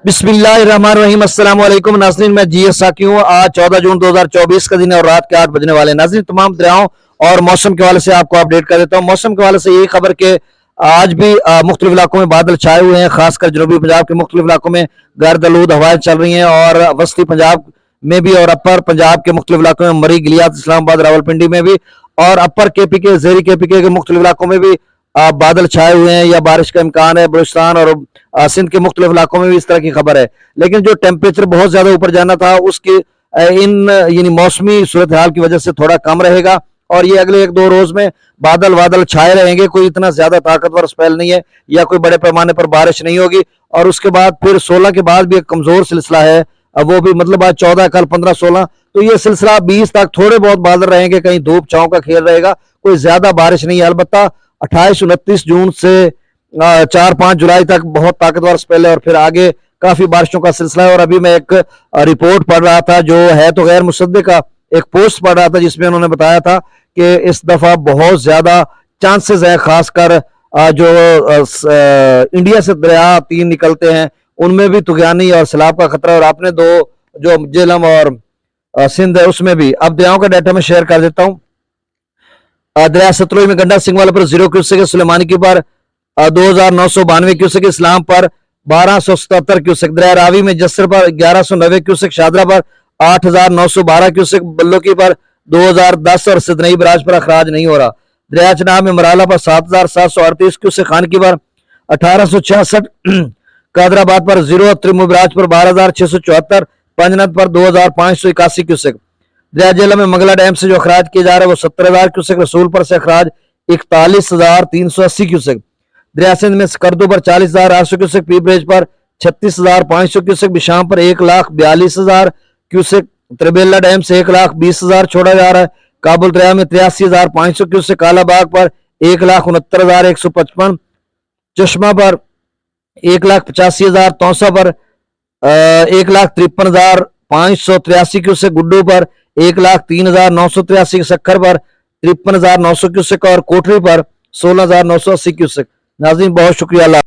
बिस्मिल्लाहिर्रहमानिर्रहीम। अस्सलाम वालेकुम नाज़रीन, मैं जीएस साकी हूँ। आज 14 जून 2024 का दिन है और रात के 8 बजने वाले हैं। नाज़रीन, तमाम दरियाओं और मौसम के हवाले से आपको अपडेट कर देता हूँ। मौसम के हवाले से यही खबर के आज भी मुख्तलिफ इलाकों में बादल छाए हुए हैं, खासकर जनूबी पंजाब के मुख्तलिफ इलाकों में गर्द आलूद हवाएं चल रही हैं और वस्ती पंजाब में भी और अपर पंजाब के मुख्तलिफ इलाकों में मरी, गिलियात, इस्लामाबाद, रावलपिंडी में भी और अपर केपी के, जेरी केपी के मुख्तलिफ इलाकों में भी बादल छाए हुए हैं या बारिश का इम्कान है। बलूचिस्तान और सिंध के मुख्तलिफ इलाकों में भी इस तरह की खबर है। लेकिन जो टेम्परेचर बहुत ज्यादा ऊपर जाना था उसकी इन यानी मौसमी सूरत हाल की वजह से थोड़ा कम रहेगा और ये अगले 1-2 रोज में बादल बादल छाए रहेंगे। कोई इतना ज्यादा ताकतवर स्पेल नहीं है या कोई बड़े पैमाने पर बारिश नहीं होगी। और उसके बाद फिर 16 के बाद भी एक कमजोर सिलसिला है, वो भी मतलब आज 14, कल 15, 16, तो ये सिलसिला 20 तक थोड़े बहुत बादल रहेंगे, कहीं धूप छांव का खेल रहेगा, कोई ज्यादा बारिश नहीं है। अलबत्ता 28-29 जून से 4-5 जुलाई तक बहुत ताकतवर स्पेल है और फिर आगे काफी बारिशों का सिलसिला है। और अभी मैं एक रिपोर्ट पढ़ रहा था जो है तो गैर मुसद्दिका, एक पोस्ट पढ़ रहा था जिसमें उन्होंने बताया था कि इस दफा बहुत ज्यादा चांसेस है, खासकर जो इंडिया से दरिया 3 निकलते हैं उनमें भी तुगयानी और सैलाब का खतरा, और आपने 2 जो जेलम और सिंध है उसमें भी। अब दरियाओं का डाटा मैं शेयर कर देता हूँ। दरिया सतलुज में गंडक सिंगवाला पर 0 क्यूसेक है, सुलेमानी की पर 2992 क्यूसेक, इस्लाम पर 1277 क्यूसेक, दरिया रावी में जसर पर 1190 क्यूसेक, शादरा पर 8912 क्यूसेक, बल्लोकी पर 2010 और सिदनई बराज पर अखराज नहीं हो रहा। दरिया चनाब में मराला पर 7738 क्यूसेक, खानकी पर 1866, कादराबाद पर 0, त्रिमु बराज पर 12674, पंजनद पर 2581 क्यूसेक। दरिया जेला में मंगला डैम से जो अखराज किया जा रहा है वो 70,000 क्यूसेक, रसूलपुर से अखराज 41,380 क्यूसेक। दरिया सिंध में स्कर्दो पर 40,800 क्यूसेक, पी ब्रिज पर 36,500 क्यूसेक, बिशाम पर 1,42,000 क्यूसेक, त्रिबेला डैम से 1,20,000 छोड़ा जा रहा है। काबुल दरिया में 83,500 क्यूसेक, कालाबाग पर 1,69,155, चश्मा पर 1,85,000, तौसा पर 1,53,583 क्यूसेक, गुड्डू पर 1,03,983, सक्खर पर 53,900 क्यूसेक और कोठरी पर 16,980 क्यूसेक। नाज़रीन, बहुत शुक्रिया।